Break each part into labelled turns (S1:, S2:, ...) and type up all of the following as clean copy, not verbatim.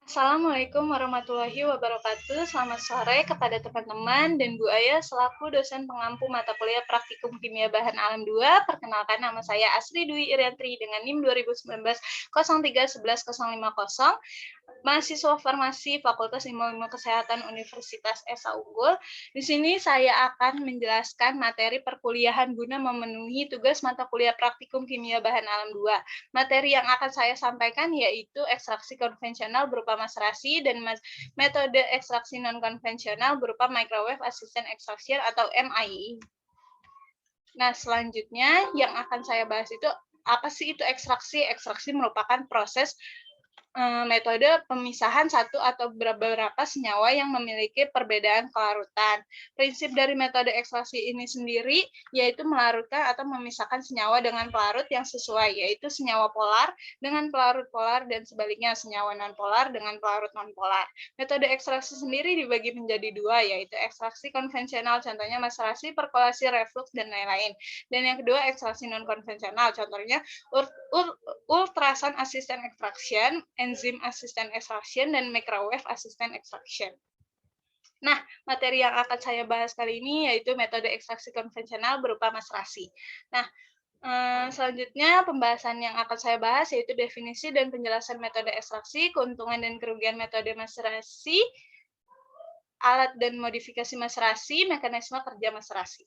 S1: Assalamualaikum warahmatullahi wabarakatuh. Selamat sore kepada teman-teman dan Bu Aya selaku dosen pengampu mata kuliah Praktikum Kimia Bahan Alam 2. Perkenalkan nama saya Asri Dwi Iriantri dengan NIM 2019 031150, mahasiswa farmasi Fakultas Ilmu Kesehatan Universitas Esa Unggul. Di sini saya akan menjelaskan materi perkuliahan guna memenuhi tugas mata kuliah Praktikum Kimia Bahan Alam 2. Materi yang akan saya sampaikan yaitu ekstraksi konvensional berupa maserasi dan metode ekstraksi non-konvensional berupa microwave assisted extraction atau MIE. Nah, selanjutnya yang akan saya bahas itu apa sih itu ekstraksi? Ekstraksi merupakan proses metode pemisahan satu atau beberapa senyawa yang memiliki perbedaan kelarutan. Prinsip dari metode ekstraksi ini sendiri yaitu melarutkan atau memisahkan senyawa dengan pelarut yang sesuai, yaitu senyawa polar dengan pelarut polar dan sebaliknya senyawa nonpolar dengan pelarut nonpolar. Metode ekstraksi sendiri dibagi menjadi dua, yaitu ekstraksi konvensional, contohnya maserasi, perkolasi, reflux, dan lain-lain. Dan yang kedua ekstraksi non-konvensional, contohnya ultrasound assisted extraction, enzim assisted extraction, dan microwave assisted extraction. Nah, materi yang akan saya bahas kali ini yaitu metode ekstraksi konvensional berupa maserasi. Nah, selanjutnya pembahasan yang akan saya bahas yaitu definisi dan penjelasan metode ekstraksi, keuntungan dan kerugian metode maserasi, alat dan modifikasi maserasi, mekanisme kerja maserasi.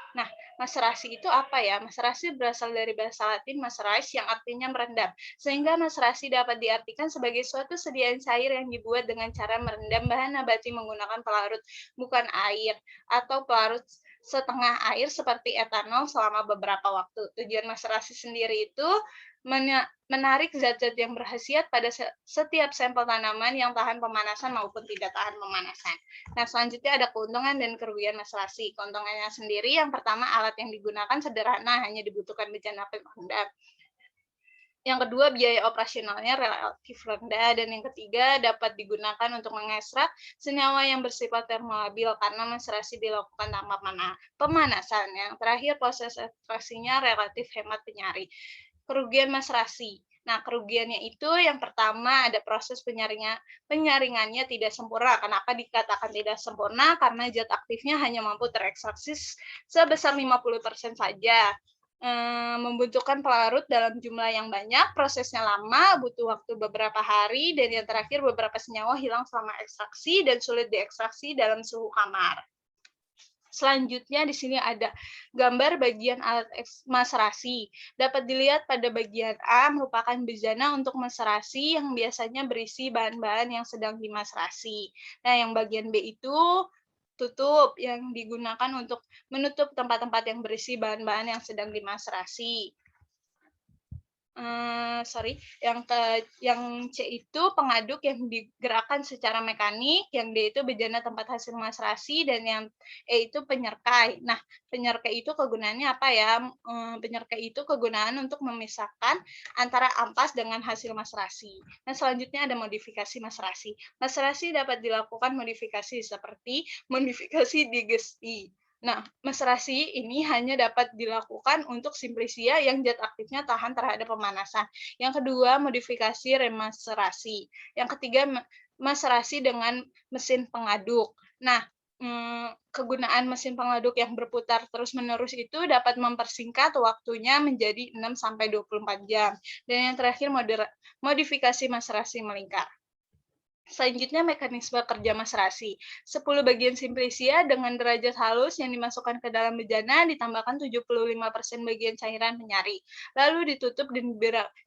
S1: Nah, maserasi itu apa ya? Maserasi berasal dari bahasa Latin macerais yang artinya merendam. Sehingga maserasi dapat diartikan sebagai suatu sediaan cair yang dibuat dengan cara merendam bahan nabati menggunakan pelarut, bukan air, atau pelarut setengah air seperti etanol selama beberapa waktu. Tujuan maserasi sendiri itu menarik zat-zat yang berkhasiat pada setiap sampel tanaman yang tahan pemanasan maupun tidak tahan pemanasan. Nah, selanjutnya ada keuntungan dan kerugian maserasi. Keuntungannya sendiri, yang pertama alat yang digunakan sederhana, hanya dibutuhkan bejana pendam. Yang kedua, biaya operasionalnya relatif rendah. Dan yang ketiga, dapat digunakan untuk mengekstrak senyawa yang bersifat termolabil karena maserasi dilakukan tanpa pemanasan. Yang terakhir, proses ekstraksinya relatif hemat penyari. Kerugian maserasi. Nah, kerugiannya itu yang pertama ada proses penyaringannya tidak sempurna. Kenapa dikatakan tidak sempurna? Karena zat aktifnya hanya mampu terekstraksi sebesar 50% saja. Membutuhkan pelarut dalam jumlah yang banyak, prosesnya lama, butuh waktu beberapa hari, dan yang terakhir beberapa senyawa hilang selama ekstraksi dan sulit diekstraksi dalam suhu kamar. Selanjutnya di sini ada gambar bagian alat maserasi. Dapat dilihat pada bagian A merupakan bejana untuk maserasi yang biasanya berisi bahan-bahan yang sedang dimaserasi. Nah, yang bagian B itu tutup yang digunakan untuk menutup tempat-tempat yang berisi bahan-bahan yang sedang dimaserasi. Yang C itu pengaduk yang digerakkan secara mekanik, yang D itu bejana tempat hasil maserasi, dan yang E itu penyerkai. Nah, penyerkai itu kegunaannya apa ya? Penyerkai itu kegunaan untuk memisahkan antara ampas dengan hasil maserasi. Nah, selanjutnya ada modifikasi maserasi. Maserasi dapat dilakukan modifikasi seperti modifikasi digesti. Nah, maserasi ini hanya dapat dilakukan untuk simplisia yang zat aktifnya tahan terhadap pemanasan. Yang kedua, modifikasi remaserasi. Yang ketiga, maserasi dengan mesin pengaduk. Nah, kegunaan mesin pengaduk yang berputar terus-menerus itu dapat mempersingkat waktunya menjadi 6-24 jam. Dan yang terakhir, modifikasi maserasi melingkar. Selanjutnya, mekanisme kerja maserasi. 10 bagian simplisia dengan derajat halus yang dimasukkan ke dalam bejana, ditambahkan 75% bagian cairan penyari. Lalu ditutup dan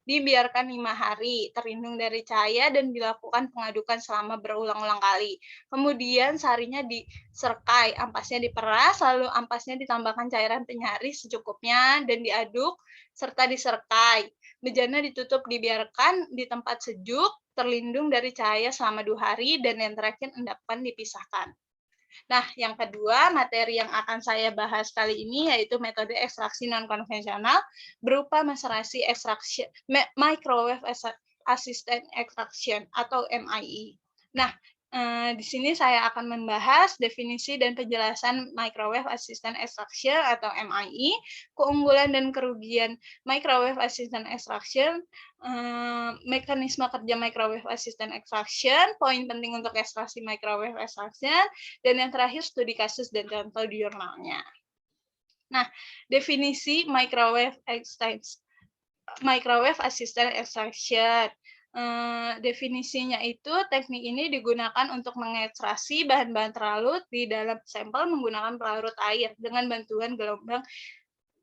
S1: dibiarkan 5 hari, terlindung dari cahaya dan dilakukan pengadukan selama berulang-ulang kali. Kemudian sarinya diserkai, ampasnya diperas, lalu ampasnya ditambahkan cairan penyari secukupnya dan diaduk serta diserkai. Bejana ditutup dibiarkan di tempat sejuk, terlindung dari cahaya selama 2 hari, dan yang terakhir endapan dipisahkan. Nah, yang kedua, materi yang akan saya bahas kali ini yaitu metode ekstraksi non-konvensional berupa maserasi ekstraksi microwave assisted extraction atau MIE. Nah, Di sini saya akan membahas definisi dan penjelasan Microwave Assistant Extraction atau MIE, keunggulan dan kerugian Microwave Assistant Extraction, mekanisme kerja Microwave Assistant Extraction, poin penting untuk ekstraksi Microwave Extraction, dan yang terakhir studi kasus dan contoh di jurnalnya. Nah, definisi Microwave Assistant Extraction. Definisinya itu teknik ini digunakan untuk mengekstraksi bahan-bahan terlarut di dalam sampel menggunakan pelarut air dengan bantuan gelombang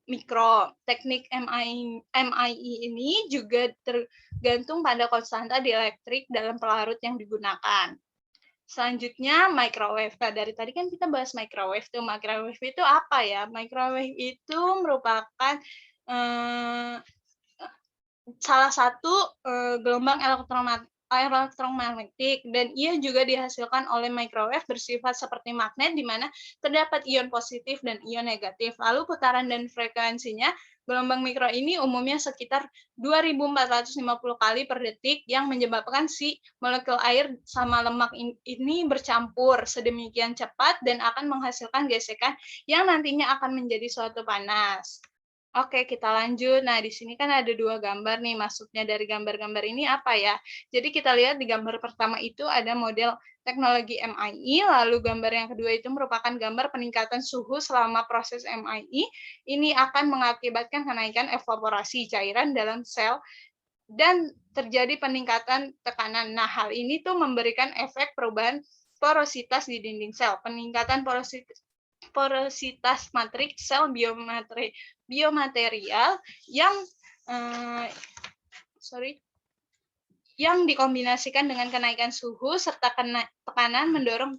S1: mikro. Teknik MIE ini juga tergantung pada konstanta dielektrik dalam pelarut yang digunakan. Selanjutnya microwave. Nah, dari tadi kan kita bahas microwave tuh. Microwave itu apa ya? Microwave itu merupakan salah satu gelombang elektromagnetik, dan ia juga dihasilkan oleh microwave bersifat seperti magnet di mana terdapat ion positif dan ion negatif. Lalu putaran dan frekuensinya gelombang mikro ini umumnya sekitar 2.450 kali per detik yang menyebabkan si molekul air sama lemak ini bercampur sedemikian cepat dan akan menghasilkan gesekan yang nantinya akan menjadi suatu panas. Oke, kita lanjut. Nah, di sini kan ada 2 gambar nih, maksudnya dari gambar-gambar ini apa ya? Jadi kita lihat di gambar pertama itu ada model teknologi MIE, lalu gambar yang kedua itu merupakan gambar peningkatan suhu selama proses MIE. Ini akan mengakibatkan kenaikan evaporasi cairan dalam sel dan terjadi peningkatan tekanan. Nah, hal ini tuh memberikan efek perubahan porositas di dinding sel. Peningkatan porositas matriks sel biomaterial yang yang dikombinasikan dengan kenaikan suhu serta tekanan mendorong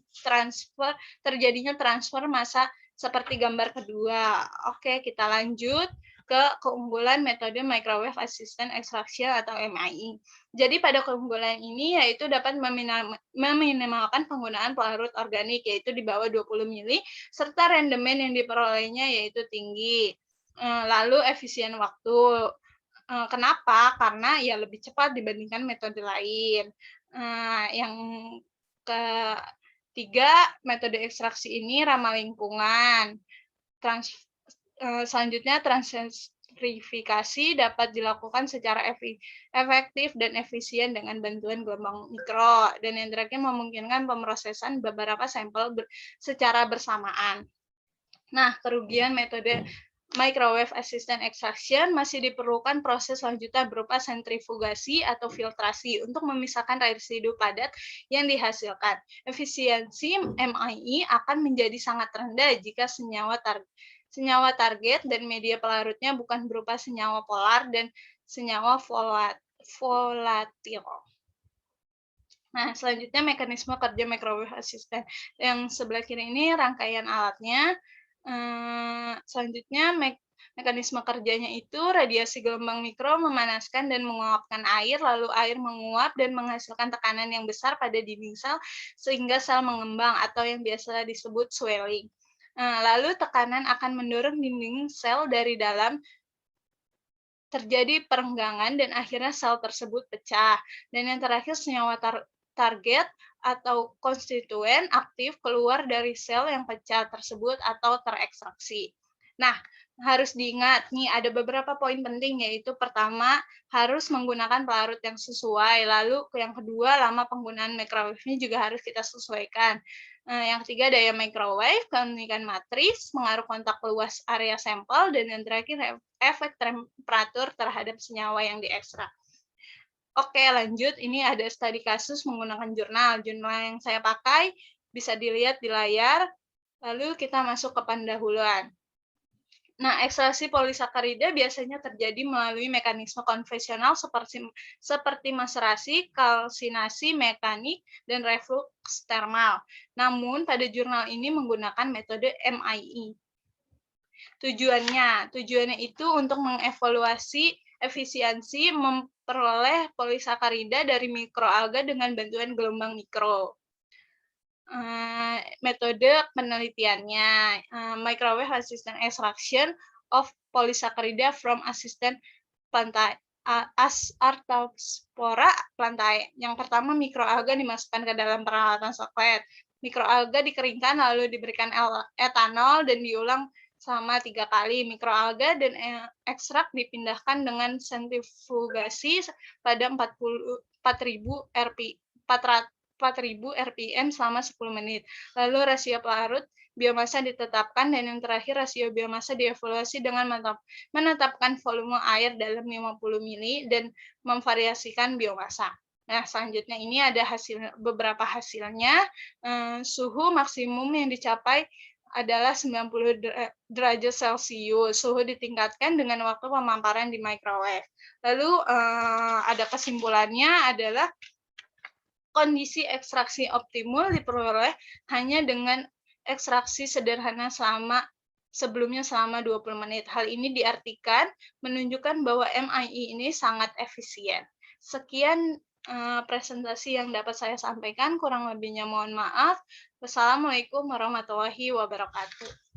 S1: terjadinya transfer massa seperti gambar kedua. Oke, kita lanjut ke keunggulan metode Microwave Assistant Extraction atau MIE. Jadi pada keunggulan ini yaitu dapat meminimalkan penggunaan pelarut organik yaitu di bawah 20 mili serta rendemen yang diperolehnya yaitu tinggi. Lalu efisien waktu. Kenapa? Karena ya lebih cepat dibandingkan metode lain. Yang ketiga, metode ekstraksi ini ramah lingkungan. Selanjutnya, transentrifikasi dapat dilakukan secara efektif dan efisien dengan bantuan gelombang mikro. Dan yang terakhir, memungkinkan pemrosesan beberapa sampel secara bersamaan. Nah, kerugian metode Microwave Assistant Extraction masih diperlukan proses lanjutan berupa sentrifugasi atau filtrasi untuk memisahkan residu padat yang dihasilkan. Efisiensi MIE akan menjadi sangat rendah jika senyawa target dan media pelarutnya bukan berupa senyawa polar dan senyawa volatil. Nah, selanjutnya mekanisme kerja Microwave Assistant. Yang sebelah kiri ini rangkaian alatnya. Selanjutnya mekanisme kerjanya itu radiasi gelombang mikro memanaskan dan menguapkan air, lalu air menguap dan menghasilkan tekanan yang besar pada dinding sel sehingga sel mengembang atau yang biasa disebut swelling. Lalu tekanan akan mendorong dinding sel dari dalam, terjadi perenggangan dan akhirnya sel tersebut pecah. Dan yang terakhir senyawa target atau konstituen aktif keluar dari sel yang pecah tersebut atau terekstraksi. Nah, harus diingat nih ada beberapa poin penting yaitu pertama harus menggunakan pelarut yang sesuai, lalu yang kedua lama penggunaan microwave-nya juga harus kita sesuaikan. Yang ketiga daya microwave, keunikan matris, pengaruh kontak luas area sampel, dan yang terakhir efek temperatur terhadap senyawa yang diekstrak. Oke, lanjut. Ini ada studi kasus menggunakan jurnal. Jurnal yang saya pakai bisa dilihat di layar. Lalu kita masuk ke pendahuluan. Nah, ekstraksi polisakarida biasanya terjadi melalui mekanisme konvensional seperti maserasi, kalsinasi mekanik, dan reflux termal. Namun, pada jurnal ini menggunakan metode MIE. Tujuannya itu untuk mengevaluasi efisiensi memperoleh polisakarida dari mikroalga dengan bantuan gelombang mikro. Metode penelitiannya, Microwave Assistant Extraction of Polysaccharida from Assistant Arthrospora plantae. Yang pertama, mikroalga dimasukkan ke dalam peralatan soklet. Mikroalga dikeringkan lalu diberikan etanol dan diulang selama 3 kali. Mikroalga dan ekstrak dipindahkan dengan sentrifugasi pada 4.000 rpm selama 10 menit. Lalu rasio larut biomasa ditetapkan, dan yang terakhir rasio biomasa dievaluasi dengan menetapkan volume air dalam 50 mili dan memvariasikan biomasa. Nah, selanjutnya ini ada beberapa hasilnya. Suhu maksimum yang dicapai adalah 90 derajat Celcius. Suhu ditingkatkan dengan waktu pemaparan di microwave. Lalu ada kesimpulannya adalah kondisi ekstraksi optimal diperoleh hanya dengan ekstraksi sederhana sebelumnya selama 20 menit. Hal ini diartikan menunjukkan bahwa MIE ini sangat efisien. Sekian presentasi yang dapat saya sampaikan, kurang lebihnya mohon maaf. Wassalamualaikum warahmatullahi wabarakatuh.